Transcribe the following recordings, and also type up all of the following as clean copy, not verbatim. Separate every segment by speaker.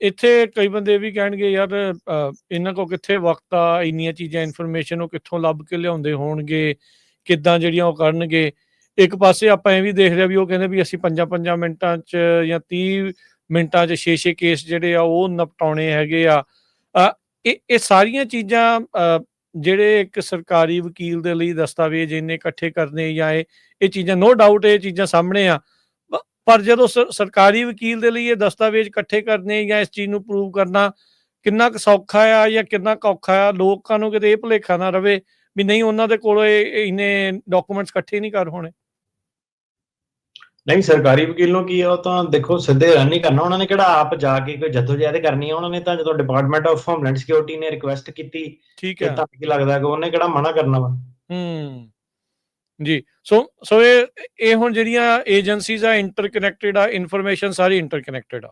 Speaker 1: ਇੱਥੇ ਕਈ ਬੰਦੇ ਇਹ ਵੀ ਕਹਿਣਗੇ ਯਾਰ ਇਹਨਾਂ ਕੋਲ ਕਿੱਥੇ ਵਕਤ ਆ, ਇੰਨੀਆਂ ਚੀਜ਼ਾਂ ਇਨਫੋਰਮੇਸ਼ਨ ਉਹ ਕਿੱਥੋਂ ਲੱਭ ਕੇ ਲਿਆਉਂਦੇ ਹੋਣਗੇ, ਕਿੱਦਾਂ ਜਿਹੜੀਆਂ ਉਹ ਕਰਨਗੇ। ਇੱਕ ਪਾਸੇ ਆਪਾਂ ਇਹ ਵੀ ਦੇਖ ਰਹੇ ਵੀ ਉਹ ਕਹਿੰਦੇ ਵੀ ਅਸੀਂ 5 ਮਿੰਟਾਂ 'ਚ ਜਾਂ 30 ਮਿੰਟਾਂ 'ਚ 6 ਕੇਸ ਜਿਹੜੇ ਆ ਉਹ ਨਿਪਟਾਉਣੇ ਹੈਗੇ ਆ। ਇਹ ਸਾਰੀਆਂ ਚੀਜ਼ਾਂ ਜਿਹੜੇ ਇੱਕ ਸਰਕਾਰੀ ਵਕੀਲ ਦੇ ਲਈ ਦਸਤਾਵੇਜ਼ ਇੰਨੇ ਇਕੱਠੇ ਕਰਨੇ ਜਾਂ ਇਹ ਚੀਜ਼ਾਂ ਨੋ ਡਾਊਟ ਇਹ ਚੀਜ਼ਾਂ ਸਾਹਮਣੇ ਆ, ਪਰ ਜਦੋਂ ਸਰਕਾਰੀ ਵਕੀਲ ਦੇ ਲਈ ਇਹ ਦਸਤਾਵੇਜ਼ ਇਕੱਠੇ ਕਰਨੇ ਜਾਂ ਇਸ ਚੀਜ਼ ਨੂੰ ਪ੍ਰੂਵ ਕਰਨਾ ਕਿੰਨਾ ਕੁ ਸੌਖਾ ਆ ਜਾਂ ਕਿੰਨਾ ਕੁ ਔਖਾ ਆ, ਲੋਕਾਂ ਨੂੰ ਕਿਤੇ ਇਹ ਭੁਲੇਖਾ ਨਾ ਰਵੇ ਵੀ ਨਹੀਂ ਉਹਨਾਂ ਦੇ ਕੋਲ ਇੰਨੇ ਡਾਕੂਮੈਂਟਸ ਇਕੱਠੇ ਨਹੀਂ ਕਰ ਹੋਣੇ।
Speaker 2: ਨਹੀਂ, ਸਰਕਾਰੀ ਵਕੀਲ ਨੂੰ ਕੀ ਆ, ਉਹ ਤਾਂ ਦੇਖੋ ਸਿੱਧੇ ਰਨ ਨਹੀਂ ਕਰਨਾ, ਉਹਨਾਂ ਨੇ ਕਿਹੜਾ ਆਪ ਜਾ ਕੇ ਕੋਈ ਜੱਦੋਜਹਿਦ ਕਰਨੀ ਆ। ਉਹਨਾਂ ਨੇ ਤਾਂ ਜਦੋਂ ਡਿਪਾਰਟਮੈਂਟ ਆਫ ਹੋਮਲੈਂਡ ਸਿਕਿਉਰਿਟੀ ਨੇ ਰਿਕੁਐਸਟ ਕੀਤੀ,
Speaker 1: ਠੀਕ ਹੈ,
Speaker 2: ਤਾਂ ਕੀ ਲੱਗਦਾ ਕਿ ਉਹਨੇ ਕਿਹੜਾ ਮਨਾ ਕਰਨਾ ਵਾ।
Speaker 1: ਜੀ। ਸੋ ਇਹ ਹੁਣ ਜਿਹੜੀਆਂ ਏਜੰਸੀਜ਼ ਆ ਇੰਟਰਕਨੈਕਟਡ ਆ, ਇਨਫੋਰਮੇਸ਼ਨ ਸਾਰੀ ਇੰਟਰਕਨੈਕਟਡ ਆ।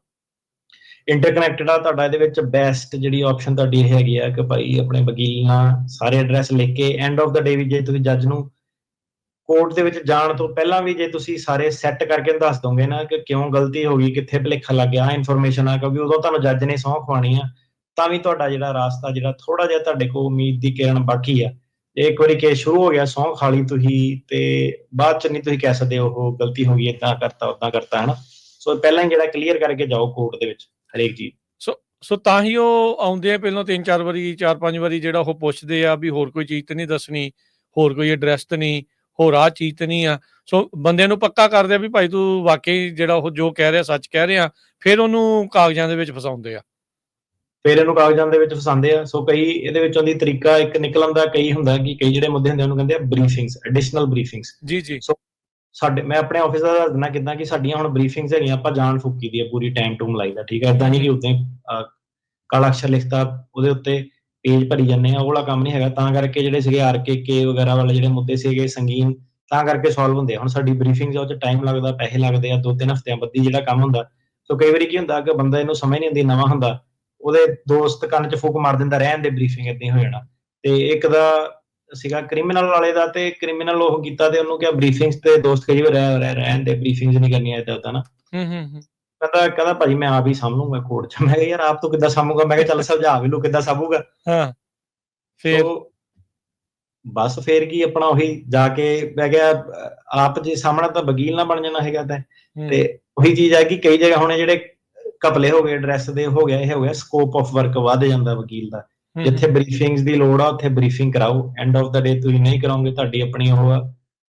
Speaker 2: ਤੁਹਾਡਾ ਇਹਦੇ ਵਿੱਚ ਬੈਸਟ ਜਿਹੜੀ ਆਪਸ਼ਨ ਤੁਹਾਡੀ ਇਹ ਹੈਗੀ ਆ ਕਿ ਭਾਈ ਆਪਣੇ ਵਕੀਲ ਨਾਲ ਸਾਰੇ ਐਡਰੈਸ ਲਿਖ ਕੇ ਐਂਡ ਆਫ ਦਾ ਡੇ ਵੀ ਜੇ ਤੁਸੀਂ ਜੱਜ ਨੂੰ ਕੋਰਟ ਦੇ ਵਿੱਚ ਜਾਣ ਤੋਂ ਪਹਿਲਾਂ ਵੀ ਜੇ ਤੁਸੀਂ ਸਾਰੇ ਸੈੱਟ ਕਰਕੇ ਦੱਸ ਦੋਗੇ ਨਾ ਕਿ ਕਿਉਂ ਗਲਤੀ ਹੋ ਗਈ, ਕਿੱਥੇ ਭੁਲੇਖਾ ਲੱਗ ਗਿਆ, ਇਨਫੋਰਮੇਸ਼ਨ ਆ, ਕਿਉਂਕਿ ਉਦੋਂ ਤੁਹਾਨੂੰ ਜੱਜ ਨੇ ਸਹੁੰ ਖਵਾਉਣੀ ਆ, ਤਾਂ ਵੀ ਤੁਹਾਡਾ ਜਿਹੜਾ ਰਾਸਤਾ ਜਿਹੜਾ ਥੋੜਾ ਜਿਹਾ ਤੁਹਾਡੇ ਕੋਲ ਉਮੀਦ ਦੀ ਕਿਰਨ ਬਾਕੀ ਆ। ਜੇ ਇੱਕ ਵਾਰੀ ਕੇਸ ਸ਼ੁਰੂ ਹੋ ਗਿਆ, ਸਹੁੰ ਖਾ ਲਈ ਤੁਸੀਂ, ਤੇ ਬਾਅਦ ਚ ਨਹੀਂ ਤੁਸੀਂ ਕਹਿ ਸਕਦੇ ਉਹ ਗਲਤੀ ਹੋ ਗਈ, ਏਦਾਂ ਕਰਤਾ ਉਦਾਂ ਕਰਤਾ, ਹਨਾ। ਸੋ ਪਹਿਲਾਂ ਹੀ ਜਿਹੜਾ ਕਲੀਅਰ ਕਰਕੇ ਜਾਓ ਕੋਰਟ ਦੇ ਵਿੱਚ ਹਰੇਕ ਚੀਜ਼।
Speaker 1: ਸੋ ਤਾਂ ਹੀ ਉਹ ਆਉਂਦੇ ਆ ਪਹਿਲਾਂ 3-4 ਵਾਰੀ 4-5 ਵਾਰੀ ਜਿਹੜਾ ਉਹ ਪੁੱਛਦੇ ਆ ਵੀ ਹੋਰ ਕੋਈ ਚੀਜ਼ ਤਾਂ ਨਹੀਂ ਦੱਸਣੀ, ਹੋਰ ਕੋਈ ਐਡਰੈਸ ਤਾਂ ਨਹੀਂ, ਹੋਰ ਆਹ ਚੀਜ਼ ਤਾਂ ਨਹੀਂ ਆ। ਸੋ ਬੰਦਿਆਂ ਨੂੰ ਪੱਕਾ ਕਰਦੇ ਆ ਵੀ ਭਾਈ ਤੂੰ ਵਾਕਈ ਜਿਹੜਾ ਉਹ ਜੋ ਕਹਿ ਰਿਹਾ ਸੱਚ ਕਹਿ ਰਿਹਾ, ਫਿਰ ਉਹਨੂੰ ਕਾਗਜ਼ਾਂ ਦੇ ਵਿੱਚ ਫਸਾਉਂਦੇ ਆ।
Speaker 2: ਸੋ ਕਈ ਇਹਦੇ ਵਿੱਚੋਂ ਦੀ ਤਰੀਕਾ ਇੱਕ ਨਿਕਲਣ ਦਾ ਕਈ ਹੁੰਦਾ ਕਿ ਕਈ ਜਿਹੜੇ ਮੁੱਦੇ ਹੁੰਦੇ ਉਹਨੂੰ ਕਹਿੰਦੇ ਆ ਬਰੀਫਿੰਗਸ, ਐਡੀਸ਼ਨਲ ਬਰੀਫਿੰਗਸ।
Speaker 1: ਜੀ।
Speaker 2: ਸੋ ਮੈਂ ਆਪਣੇ ਆਫਿਸ ਦਾ ਦੱਸ ਦਿੰਦਾ ਕਿੱਦਾਂ ਕਿ ਸਾਡੀਆਂ ਹੁਣ ਬਰੀਫਿੰਗਸ ਹੈਗੀਆਂ, ਆਪਾਂ ਜਾਣ ਫੂਕੀ ਦੀ ਆ ਪੂਰੀ, ਟਾਈਮ ਟੂਮ ਲਾਈਦਾ, ਠੀਕ ਹੈ। ਏਦਾਂ ਨਹੀਂ ਕਿ ਉੱਤੇ ਕਾਲਾ ਅਕਸ਼ਰ ਲਿਖਤਾ ਉਹਦੇ ਉੱਤੇ ਪੇਜ ਭਰੀ ਜਾਂਦੇ ਆ, ਉਹ ਵਾਲਾ ਕੰਮ ਨਹੀਂ ਹੈਗਾ। ਤਾਂ ਕਰਕੇ ਜਿਹੜੇ ਸੀਗੇ RKK ਵਗੈਰਾ ਵਾਲੇ ਜਿਹੜੇ ਮੁੱਦੇ ਸੀਗੇ ਸੰਗੀਨ, ਤਾਂ ਕਰਕੇ ਸੋਲਵ ਹੁੰਦੇ ਆ। ਹੁਣ ਸਾਡੀ ਬਰੀਫਿੰਗ ਉਹ 'ਚ ਟਾਈਮ ਲੱਗਦਾ, ਪੈਸੇ ਲੱਗਦੇ ਆ, 2-3 ਹਫ਼ਤਿਆਂ ਬੱਧੀ ਜਿਹੜਾ ਕੰਮ ਹੁੰਦਾ। ਸੋ ਕਈ ਵਾਰੀ ਕੀ ਹੁੰਦਾ ਕਿ ਬੰਦਾ ਇਹਨੂੰ ਸਮਝ ਨਹੀਂ ਆਉਂਦੀ, ਨਵਾਂ ਹੁੰਦਾ, ਉਹਦੇ ਦੋਸਤ ਕੰਨ 'ਚ ਫੂਕ ਮਾਰ ਦਿੰਦਾ, ਰਹਿਣ ਦੇ ਬਰੀਫਿੰਗ ਏਦਾਂ ਹੀ ਹੋ ਜਾਣਾ। ਤੇ ਇੱਕ ਦਾ ਸੀਗਾ ਕ੍ਰਿਮੀਨਲ ਵਾਲੇ ਦਾ, ਤੇ ਕ੍ਰਿਮੀਨਲ ਉਹ ਕੀਤਾ ਤੇ ਉਹਨੂੰ ਕਿਹਾ ਬਰੀਫਿੰਗਸ, ਤੇ ਦੋਸਤ ਕਹੀ ਰਹਿਣ ਦੇ, ਬਰੀਫਿੰਗਸ ਨਹੀਂ ਕਰਨੀਆਂ ਏਦਾਂ ਉਦਾਂ ਨਾ। ਕਹਿੰਦਾ ਭਾਜੀ ਮੈਂ ਆਪ ਹੀ ਸਾਂਭੂਗਾ ਕੋਰਟ 'ਚ। ਮੈਂ ਕਿਹਾ ਯਾਰ ਆਪ ਤੋਂ ਕਿੱਦਾਂ ਸਾਂਭੂਗਾ? ਮੈਂ ਕਿਹਾ ਚੱਲ ਸਮਝਾ ਵੀ ਲੂ ਕਿੱਦਾਂ ਸਾਂਭੂਗਾ। ਬਸ ਫੇਰ ਕੀ ਆਪਣਾ ਉਹੀ ਜਾ ਕੇ ਮੈਂ ਕਿਹਾ ਆਪ ਜੇ ਸਾਹਮਣਾ ਤਾਂ ਵਕੀਲ ਨਾ ਬਣ ਜਾਣਾ ਹੈਗਾ। ਤੇ ਉਹੀ ਚੀਜ਼ ਹੈ ਕਿ ਕਈ ਜਗ੍ਹਾ ਹੁਣ ਜਿਹੜੇ ਘਪਲੇ ਹੋ ਗਏ, ਐਡਰੈਸ ਦੇ ਹੋ ਗਿਆ, ਇਹ ਹੋ ਗਿਆ, ਸਕੋਪ ਆਫ ਵਰਕ ਵੱਧ ਜਾਂਦਾ ਵਕੀਲ ਦਾ। ਜਿੱਥੇ ਬਰੀਫਿੰਗਸ ਦੀ ਲੋੜ ਆ ਉੱਥੇ ਬਰੀਫਿੰਗ ਕਰਾਓ, ਐਂਡ ਆਫ ਦਾ ਡੇ ਤੁਸੀਂ ਨਹੀਂ ਕਰਾਓਗੇ ਤੁਹਾਡੀ ਆਪਣੀ ਉਹ ਆ।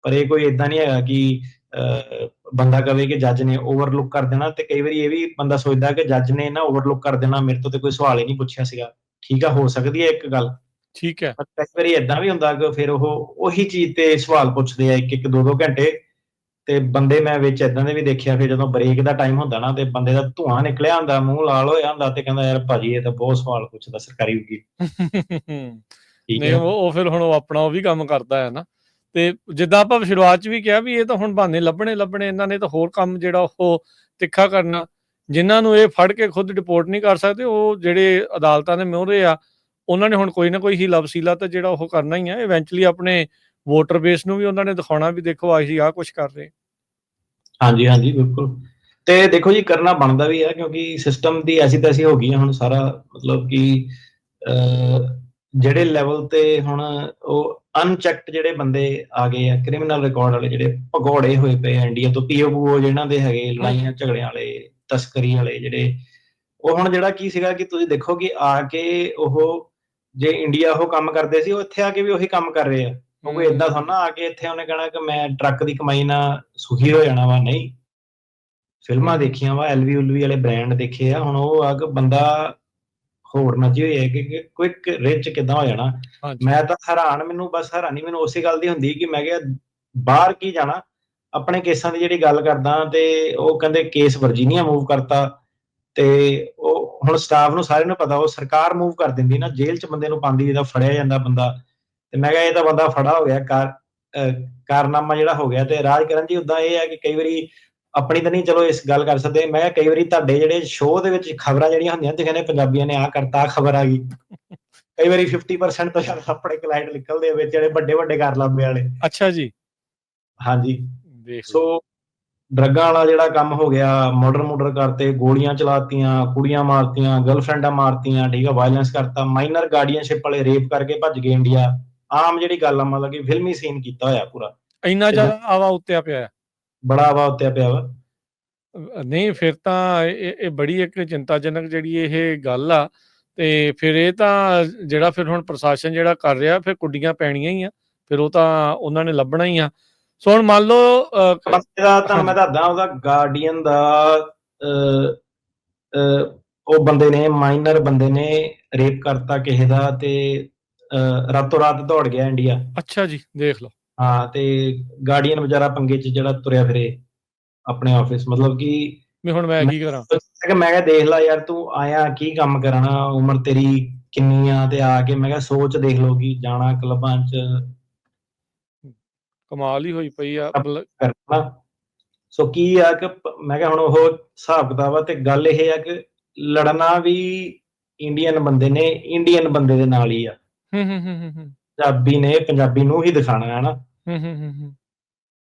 Speaker 2: ਪਰ ਇਹ ਕੋਈ ਏਦਾਂ ਨਹੀਂ ਹੈਗਾ ਕਿ ਬੰਦਾ ਕਵੇ ਕਿ ਜੱਜ ਨੇ ਓਵਰਲੁੱਕ ਕਰ ਦੇਣਾ। ਤੇ ਕਈ ਵਾਰੀ ਇਹ ਵੀ ਬੰਦਾ ਸੋਚਦਾ ਕਿ ਜੱਜ ਨੇ ਨਾ ਓਵਰਲੁੱਕ ਕਰ ਦੇਣਾ, ਮੇਰੇ ਤੋਂ ਤੇ ਕੋਈ ਸਵਾਲ ਹੀ ਨਹੀਂ ਪੁੱਛਿਆ ਸੀਗਾ। ਠੀਕ ਆ, ਹੋ ਸਕਦੀ ਹੈ ਇੱਕ ਗੱਲ,
Speaker 1: ਠੀਕ ਹੈ।
Speaker 2: ਕਈ ਵਾਰੀ ਏਦਾਂ ਵੀ ਹੁੰਦਾ ਕਿ ਫਿਰ ਉਹ ਉਹੀ ਚੀਜ਼ ਤੇ ਸਵਾਲ ਪੁੱਛਦੇ ਆ 1-1, 2-2 ਘੰਟੇ। ਤੇ ਬੰਦੇ ਮੈਂ ਵਿੱਚ ਏਦਾਂ ਦੇ ਵੀ ਦੇਖਿਆ, ਫਿਰ ਜਦੋਂ ਬ੍ਰੇਕ ਦਾ ਟਾਈਮ ਹੁੰਦਾ ਨਾ ਤੇ ਬੰਦੇ ਦਾ ਧੂੰਆਂ ਨਿਕਲਿਆ ਹੁੰਦਾ, ਮੂੰਹ ਲਾਲ ਹੋਇਆ ਹੁੰਦਾ, ਤੇ ਕਹਿੰਦਾ ਯਾਰ ਭਾਜੀ ਇਹ ਤਾਂ ਬਹੁਤ ਸਵਾਲ ਪੁੱਛਦਾ ਸਰਕਾਰੀ ਵਕੀਲ।
Speaker 1: ਨਹੀਂ ਉਹ ਫਿਰ ਹੁਣ ਉਹ ਆਪਣਾ ਉਹ ਵੀ ਕੰਮ ਕਰਦਾ ਹੈ ਨਾ। ਤੇ ਜਿੱਦਾਂ ਆਪਾਂ ਸ਼ੁਰੂਆਤ 'ਚ ਵੀ ਕਿਹਾ ਵੀ ਇਹ ਤਾਂ ਹੁਣ ਬਹਾਨੇ ਲੱਭਣੇ ਇਹਨਾਂ ਨੇ ਤਾਂ ਹੋਰ ਕੰਮ ਜਿਹੜਾ ਉਹ ਤਿੱਖਾ ਕਰਨਾ। ਜਿਨ੍ਹਾਂ ਨੂੰ ਇਹ ਫੜ ਕੇ ਖੁਦ ਰਿਪੋਰਟ ਨਹੀਂ ਕਰ ਸਕਦੇ, ਉਹ ਜਿਹੜੇ ਅਦਾਲਤਾਂ ਦੇ ਮੋਹਰੇ ਆ, ਉਹਨਾਂ ਨੇ ਹੁਣ ਕੋਈ ਨਾ ਕੋਈ ਹੀਲਾ ਵਸੀਲਾ ਤਾਂ ਜਿਹੜਾ ਉਹ ਕਰਨਾ ਹੀ ਆ। ਇਵੈਂਚੁਅਲੀ ਆਪਣੇ ਵੋਟਰ ਬੇਸ ਨੂੰ ਵੀ ਉਹਨਾਂ ਨੇ ਦਿਖਾਉਣਾ ਵੀ ਦੇਖੋ ਅਸੀਂ ਆਹ ਕੁਛ ਕਰ ਰਹੇ।
Speaker 2: ਹਾਂਜੀ ਬਿਲਕੁਲ। ਤੇ ਦੇਖੋ ਜੀ ਕਰਨਾ ਬਣਦਾ ਵੀ ਹੈ, ਕਿਉਂਕਿ ਸਿਸਟਮ ਦੀ ਐਸੀ ਤੈਸੀ ਹੋ ਗਈ ਹੈ ਹੁਣ ਸਾਰਾ। ਮਤਲਬ ਕਿ ਜਿਹੜੇ ਲੈਵਲ ਤੇ ਹੁਣ ਉਹ ਅਨਚੈਕਡ ਜਿਹੜੇ ਬੰਦੇ ਆ ਗਏ ਆ, ਕ੍ਰਿਮੀਨਲ ਰਿਕਾਰਡ ਵਾਲੇ ਜਿਹੜੇ ਭਗੌੜੇ ਹੋਏ ਪਏ ਆ ਇੰਡੀਆ ਤੋਂ, PO ਜਿਹਨਾਂ ਦੇ ਹੈਗੇ, ਲੜਾਈਆਂ ਝਗੜਿਆਂ ਵਾਲੇ, ਤਸਕਰੀ ਵਾਲੇ ਜਿਹੜੇ, ਉਹ ਹੁਣ ਜਿਹੜਾ ਕੀ ਸੀਗਾ ਕਿ ਤੁਸੀਂ ਦੇਖੋ ਕਿ ਆ ਕੇ ਉਹ ਜੇ ਇੰਡੀਆ ਉਹ ਕੰਮ ਕਰਦੇ ਸੀ, ਉਹ ਇੱਥੇ ਆ ਕੇ ਵੀ ਉਹੀ ਕੰਮ ਕਰ ਰਹੇ ਆ। ਕਿਉਂਕਿ ਏਦਾਂ ਥੋੜਾ ਨਾ ਆ ਕੇ ਇੱਥੇ ਉਹਨੇ ਕਹਿਣਾ ਕਿ ਮੈਂ ਟਰੱਕ ਦੀ ਕਮਾਈ ਨਾਲ ਸੁਖੀ ਹੋ ਜਾਣਾ ਵਾ। ਨਹੀਂ, ਫਿਲਮਾਂ ਦੇਖੀਆਂ ਵਾ, LV ਵਾਲੇ ਬ੍ਰਾਂਡ ਦੇਖੇ ਆ। ਹੁਣ ਉਹ ਆ ਕਿ ਬੰਦਾ ਹੋਰ ਨੱਚੇ ਹੋਏ ਹੈ ਕਿ ਕੁਇਕ ਰਿਚ ਕਿੱਦਾਂ ਹੋ ਜਾਣਾ। ਮੈਂ ਤਾਂ ਮੈਨੂੰ ਬਸ ਹੈਰਾਨੀ ਮੈਨੂੰ ਉਸੇ ਗੱਲ ਦੀ ਹੁੰਦੀ ਕਿ ਮੈਂ ਕਿਹਾ ਬਾਹਰ ਕੀ ਜਾਣਾ, ਆਪਣੇ ਕੇਸਾਂ ਦੀ ਜਿਹੜੀ ਗੱਲ ਕਰਦਾ, ਤੇ ਉਹ ਕਹਿੰਦੇ ਕੇਸ ਵਰਜੀਨੀਆ ਮੂਵ ਕਰਤਾ। ਤੇ ਉਹ ਹੁਣ ਸਟਾਫ ਨੂੰ ਸਾਰਿਆਂ ਨੂੰ ਪਤਾ ਉਹ ਸਰਕਾਰ ਮੂਵ ਕਰ ਦਿੰਦੀ ਨਾ, ਜੇਲ੍ਹ 'ਚ ਬੰਦੇ ਨੂੰ ਪਾਉਂਦੀ ਜਦੋਂ ਫੜਿਆ ਜਾਂਦਾ ਬੰਦਾ। ਤੇ ਮੈਂ ਕਿਹਾ ਇਹ ਤਾਂ ਬੰਦਾ ਫੜਾ ਹੋ ਗਿਆ, ਕਾਰਨਾਮਾ ਜਿਹੜਾ ਹੋ ਗਿਆ। ਤੇ ਰਾਜ ਕਰਨ ਜੀ ਉੱਦਾਂ ਇਹ ਹੈ ਕਿ ਕਈ ਵਾਰੀ ਆਪਣੀ ਤਾਂ ਨਹੀਂ ਚਲੋ ਇਸ ਗੱਲ ਕਰ ਸਕਦੇ, ਮੈਂ ਕਿਹਾ ਕਈ ਵਾਰੀ ਤੁਹਾਡੇ ਜਿਹੜੇ ਸ਼ੋਅ ਦੇ ਵਿੱਚ ਖਬਰਾਂ ਜਿਹੜੀਆਂ ਹੁੰਦੀਆਂ ਤੇ ਕਹਿੰਦੇ ਪੰਜਾਬੀਆਂ ਨੇ ਆਹ ਕਰਤਾ, ਖਬਰ ਆ ਗਈ, ਕਈ ਵਾਰੀ 50% ਤੋਂ ਸ਼ਾਇਦ ਆਪਣੇ ਕਲਾਇੰਟ ਨਿਕਲਦੇ ਆ ਵਿੱਚ ਜਿਹੜੇ ਵੱਡੇ ਕਾਰਨਾਮੇ ਵਾਲੇ।
Speaker 1: ਅੱਛਾ ਜੀ।
Speaker 2: ਹਾਂਜੀ। ਸੋ ਡਰੱਗਾਂ ਵਾਲਾ ਜਿਹੜਾ ਕੰਮ ਹੋ ਗਿਆ, ਮਰਡਰ ਕਰਤੇ, ਗੋਲੀਆਂ ਚਲਾਤੀਆਂ, ਕੁੜੀਆਂ ਮਾਰਤੀਆਂ, ਗਰਲਫ੍ਰੈਂਡਾਂ ਮਾਰਤੀਆਂ, ਠੀਕ ਆ, ਵਾਇਲੈਂਸ ਕਰਤਾ, ਮਾਈਨਰ ਗਾਰਡੀਅਨਸ਼ਿਪ ਵਾਲੇ ਰੇਪ ਕਰਕੇ ਭੱਜ ਗਏ ਇੰਡੀਆ। ਆਮ ਜਿਹੜੀ ਗੱਲ ਆ, ਮਤਲਬ ਕਿ ਫਿਲਮੀ ਸੀਨ ਕੀਤਾ ਹੋਇਆ ਪੂਰਾ,
Speaker 1: ਇੰਨਾ
Speaker 2: ਜਿੱਦਾਂ
Speaker 1: ਜ਼ਿਆਦਾ ਆਵਾ ਉੱਤਿਆ ਪਿਆ ਹੈ।
Speaker 2: ਬੜਾ ਹਵਾ ਉੱਤਿਆ ਪਿਆ ਵਾ।
Speaker 1: ਨਹੀਂ ਫਿਰ ਤਾਂ ਇਹ ਬੜੀ ਇੱਕ ਚਿੰਤਾਜਨਕ ਜਿਹੜੀ ਇਹ ਗੱਲ ਆ, ਤੇ ਫਿਰ ਇਹ ਤਾਂ ਜਿਹੜਾ ਫਿਰ ਹੁਣ ਪ੍ਰਸ਼ਾਸਨ ਜਿਹੜਾ ਕਰ ਰਿਹਾ, ਫਿਰ ਕੁੱਡੀਆਂ ਪੈਣੀਆਂ ਹੀ ਆ, ਫਿਰ ਉਹ ਤਾਂ ਉਹਨਾਂ ਨੇ ਲੱਭਣਾ ਹੀ ਆ। ਸੋ ਹੁਣ ਮੰਨ ਲਓ
Speaker 2: ਬੰਦੇ ਦਾ ਤੁਹਾਨੂੰ ਮੈਂ ਦੱਸਦਾ, ਉਹਦਾ ਗਾਰਡੀਅਨ ਦਾ ਉਹ ਬੰਦੇ ਨੇ, ਮਾਈਨਰ ਬੰਦੇ ਨੇ ਰੇਪ ਕਰਤਾ ਕਿਸੇ ਦਾ, ਤੇ ਰਾਤੋਂ ਰਾਤ ਦੌੜ ਗਿਆ ਇੰਡੀਆ।
Speaker 1: ਅੱਛਾ ਜੀ, ਦੇਖ ਲਓ।
Speaker 2: ਹਾਂ, ਤੇ ਗਾਰਡੀਅਨ ਵਿਚਾਰਾ ਪੰਗੇ 'ਚ ਜਿਹੜਾ ਤੁਰਿਆ ਫਿਰੇ ਆਪਣੇ ਆਫਿਸ, ਮਤਲਬ ਕਿ
Speaker 1: ਵੀ ਹੁਣ ਮੈਂ ਕੀ ਕਰਾਂ।
Speaker 2: ਮੈਂ ਕਿਹਾ ਦੇਖ ਲਾ ਯਾਰ, ਤੂੰ ਆਇਆ ਕੀ ਕੰਮ ਕਰਨਾ, ਉਮਰ ਤੇਰੀ ਕਿੰਨੀ ਆ, ਤੇ ਆ ਕੇ ਮੈਂ ਕਿਹਾ ਸੋਚ ਦੇਖ ਲਓ ਕਿ ਜਾਣਾ ਕਲੱਬਾਂ 'ਚ
Speaker 1: ਕਮਾਲ ਹੀ ਹੋਈ ਪਈ ਆ।
Speaker 2: ਕਰਨਾ। ਸੋ ਕੀ ਆ ਕਿ ਮੈਂ ਕਿਹਾ ਹੁਣ ਉਹ ਹਿਸਾਬ ਕਿਤਾਬ ਆ, ਤੇ ਗੱਲ ਇਹ ਆ ਕਿ ਲੜਨਾ ਵੀ ਇੰਡੀਅਨ ਬੰਦੇ ਨੇ ਇੰਡੀਅਨ ਬੰਦੇ ਦੇ ਨਾਲ ਹੀ ਆ। ਪੰਜਾਬੀ ਨੇ ਪੰਜਾਬੀ ਨੂੰ ਹੀ ਦਿਖਾਣਾ ਹੈ ਨਾ।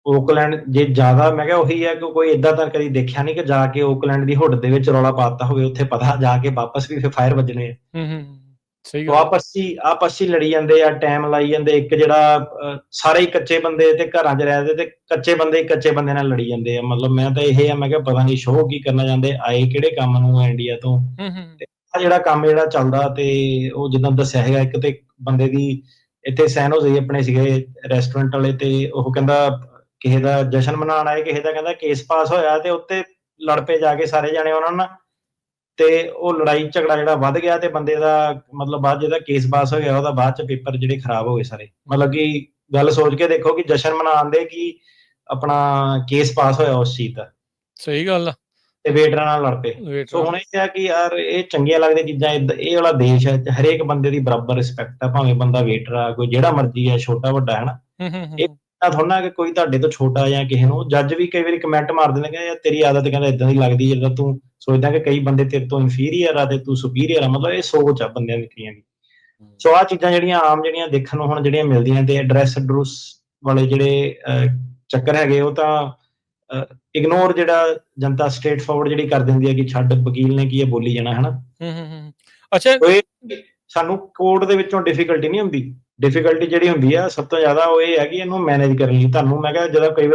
Speaker 2: ਓਕਲੈਂਡ ਜੇ ਜ਼ਿਆਦਾ, ਮੈਂ ਕਿਹਾ ਉਹੀ ਹੈ ਕਿ ਕੋਈ ਏਦਾਂ ਤਾਂ ਕਦੀ ਦੇਖਿਆ ਨਹੀਂ ਕਿ ਜਾ ਕੇ ਓਕਲੈਂਡ ਦੀ ਹੁੱਡ ਦੇ ਵਿੱਚ ਰੌਲਾ ਪਾਤਾ ਹੋਵੇ, ਉੱਥੇ ਪਤਾ ਜਾ ਕੇ ਵਾਪਸ ਵੀ ਫਿਰ ਫਾਇਰ ਵੱਜਣੇ ਆ।
Speaker 1: ਸਹੀ
Speaker 2: ਆਪਸ 'ਚ ਲੜੀ ਜਾਂਦੇ ਆ, ਟਾਈਮ ਲਾਈ ਜਾਂਦੇ। ਇੱਕ ਜਿਹੜਾ ਸਾਰੇ ਹੀ ਕੱਚੇ ਬੰਦੇ ਤੇ ਘਰਾਂ 'ਚ ਰਹਿੰਦੇ, ਤੇ ਕੱਚੇ ਬੰਦੇ ਹੀ ਕੱਚੇ ਬੰਦੇ ਨਾਲ ਲੜੀ ਜਾਂਦੇ ਆ। ਮਤਲਬ ਮੈਂ ਤਾਂ ਇਹ ਆ, ਮੈਂ ਕਿਹਾ ਪਤਾ ਨਹੀਂ ਸ਼ੋਅ ਕੀ ਕਰਨਾ ਚਾਹੁੰਦੇ, ਆਏ ਕਿਹੜੇ ਕੰਮ ਨੂੰ ਆ ਇੰਡੀਆ ਤੋਂ। ਤੇ ਆਹ ਜਿਹੜਾ ਕੰਮ ਜਿਹੜਾ ਚੱਲਦਾ, ਤੇ ਉਹ ਜਿੱਦਾਂ ਦੱਸਿਆ ਹੈਗਾ, ਇੱਕ ਤੇ ਬੰਦੇ ਦੀ ਇੱਥੇ ਸੈਨੋਜ਼ੇ ਆਪਣੇ ਸੀਗੇ ਰੈਸਟੋਰੈਂਟ ਵਾਲੇ, ਤੇ ਉਹ ਕਹਿੰਦਾ ਕਿਸੇ ਦਾ ਜਸ਼ਨ ਮਨਾਉਣ ਆਏ, ਕਿਸੇ ਦਾ ਕਹਿੰਦਾ ਕੇਸ ਪਾਸ ਹੋਇਆ, ਤੇ ਉੱਤੇ ਲੜ ਪਏ ਜਾ ਕੇ ਸਾਰੇ ਜਾਣੇ ਉਹਨਾਂ ਨਾਲ, ਤੇ ਉਹ ਲੜਾਈ ਝਗੜਾ ਜਿਹੜਾ ਵੱਧ ਗਿਆ, ਤੇ ਬੰਦੇ ਦਾ ਮਤਲਬ ਬਾਅਦ ਜਿਹਦਾ ਕੇਸ ਪਾਸ ਹੋ ਗਿਆ, ਉਹਦਾ ਬਾਅਦ 'ਚ ਪੇਪਰ ਜਿਹੜੇ ਖਰਾਬ ਹੋ ਗਏ ਸਾਰੇ। ਮਤਲਬ ਕਿ ਗੱਲ ਸੋਚ ਕੇ ਦੇਖੋ ਕਿ ਜਸ਼ਨ ਮਨਾਉਂਦੇ ਕਿ ਆਪਣਾ ਕੇਸ ਪਾਸ ਹੋਇਆ ਉਸ ਚੀਜ਼ ਦਾ।
Speaker 1: ਸਹੀ ਗੱਲ ਆ।
Speaker 2: ਤੇ ਵੇਟਰਾਂ ਨਾਲ ਲੜ ਪਏ। ਸੋ ਹੁਣ ਇਹ ਆ ਕਿ ਯਾਰ ਇਹ ਚੰਗੀਆਂ ਲੱਗਦੀਆਂ ਚੀਜ਼ਾਂ, ਇਹ ਵਾਲਾ ਦੇਸ਼ ਹੈ, ਹਰੇਕ ਬੰਦੇ ਦੀ ਬਰਾਬਰ ਰਿਸਪੈਕਟ ਆ, ਭਾਵੇਂ ਬੰਦਾ ਵੇਟਰ ਆ, ਕੋਈ ਜਿਹੜਾ ਮਰਜ਼ੀ ਆ, ਛੋਟਾ ਵੱਡਾ, ਹਨਾ। ਇਹ ਥੋੜਾ ਨਾ ਕਿ ਕੋਈ ਤੁਹਾਡੇ ਤੋਂ ਛੋਟਾ ਜਾਂ ਕਿਸੇ ਨੂੰ ਜੱਜ ਵੀ ਕਈ ਵਾਰੀ ਕਮੈਂਟ ਮਾਰ ਦਿੰਦੇ ਕਿ ਯਾਰ ਤੇਰੀ ਆਦਤ ਕਹਿੰਦਾ ਇਦਾਂ ਦੀ ਲੱਗਦੀ, ਜਦੋਂ ਤੂੰ ਸੋਚਦਾ ਕਿ ਕਈ ਬੰਦੇ ਤੇਰੇ ਤੋਂ ਇਨਫੀਰੀਅਰ ਆ ਤੇ ਤੂੰ ਸੁਪੀਰੀਅਰ ਆ। ਮਤਲਬ ਇਹ ਸੋਚ ਆ ਬੰਦਿਆਂ ਦੀ ਕਈਆਂ ਦੀ। ਸੋ ਆਹ ਚੀਜ਼ਾਂ ਜਿਹੜੀਆਂ ਆਮ ਜਿਹੜੀਆਂ ਦੇਖਣ ਨੂੰ ਹੁਣ ਜਿਹੜੀਆਂ ਮਿਲਦੀਆਂ, ਤੇ ਐਡਰੈਸ ਡਰੂਸ ਵਾਲੇ ਜਿਹੜੇ ਚੱਕਰ ਹੈਗੇ, ਉਹ ਤਾਂ ਇਗਨੋਰ ਜਿਹੜਾ ਜਨਤਾ ਸਟ੍ਰੇਟ ਫਾਰਵਰਡ ਜਿਹੜੀ ਕਰ ਦਿੰਦੀ ਹੈ ਕਿ ਛੱਡ, ਵਕੀਲ ਨੇ ਕੀ ਇਹ ਬੋਲੀ ਜਾਣਾ, ਹਨਾ।
Speaker 1: ਅੱਛਾ,
Speaker 2: ਸਾਨੂੰ ਕੋਰਟ ਦੇ ਵਿੱਚੋਂ ਡਿਫੀਕਲਟੀ ਨਹੀਂ ਹੁੰਦੀ। ਡਿਫੀਕਲਟੀ ਜਿਹੜੀ ਹੁੰਦੀ ਆ ਸਭ ਤੋਂ ਜ਼ਿਆਦਾ, ਉਹ ਇਹ ਹੈ ਕਿ ਇਹਨੂੰ ਮੈਨੇਜ ਕਰਨ ਲਈ। ਤੁਹਾਨੂੰ ਮੈਂ ਕਿਹਾ ਜਦੋਂ ਕਈ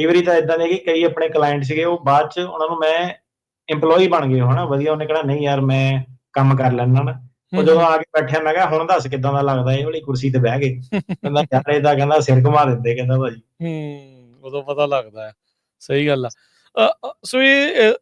Speaker 2: ਵਾਰੀ ਤਾਂ ਏਦਾਂ ਦੇ ਕਿ ਕਈ ਆਪਣੇ ਕਲਾਇੰਟ ਸੀਗੇ, ਉਹ ਬਾਅਦ 'ਚ ਉਹਨਾਂ ਨੂੰ ਮੈਂ EMPLOYEE ਬਣ ਗਏ, ਹਨਾ, ਵਧੀਆ। ਉਹਨੇ ਕਹਿਣਾ ਨਹੀਂ ਯਾਰ ਮੈਂ ਕੰਮ ਕਰ ਲੈਂਦਾ ਨਾ। ਉਹ ਜਦੋਂ ਆ ਕੇ ਬੈਠਿਆ, ਮੈਂ ਕਿਹਾ ਹੁਣ ਦੱਸ ਕਿੱਦਾਂ ਦਾ ਲੱਗਦਾ ਇਹ ਵਾਲੀ ਕੁਰਸੀ ਤੇ ਬਹਿ ਕੇ। ਕਹਿੰਦਾ ਯਾਰ ਇਹ ਤਾਂ ਕਹਿੰਦਾ ਸਿਰ ਘੁਮਾ ਦਿੰਦੇ, ਕਹਿੰਦਾ ਭਾਜੀ।
Speaker 1: ਉਦੋਂ ਪਤਾ ਲੱਗਦਾ ਹੈ। ਸਹੀ ਗੱਲ ਆ। ਸੋ ਇਹ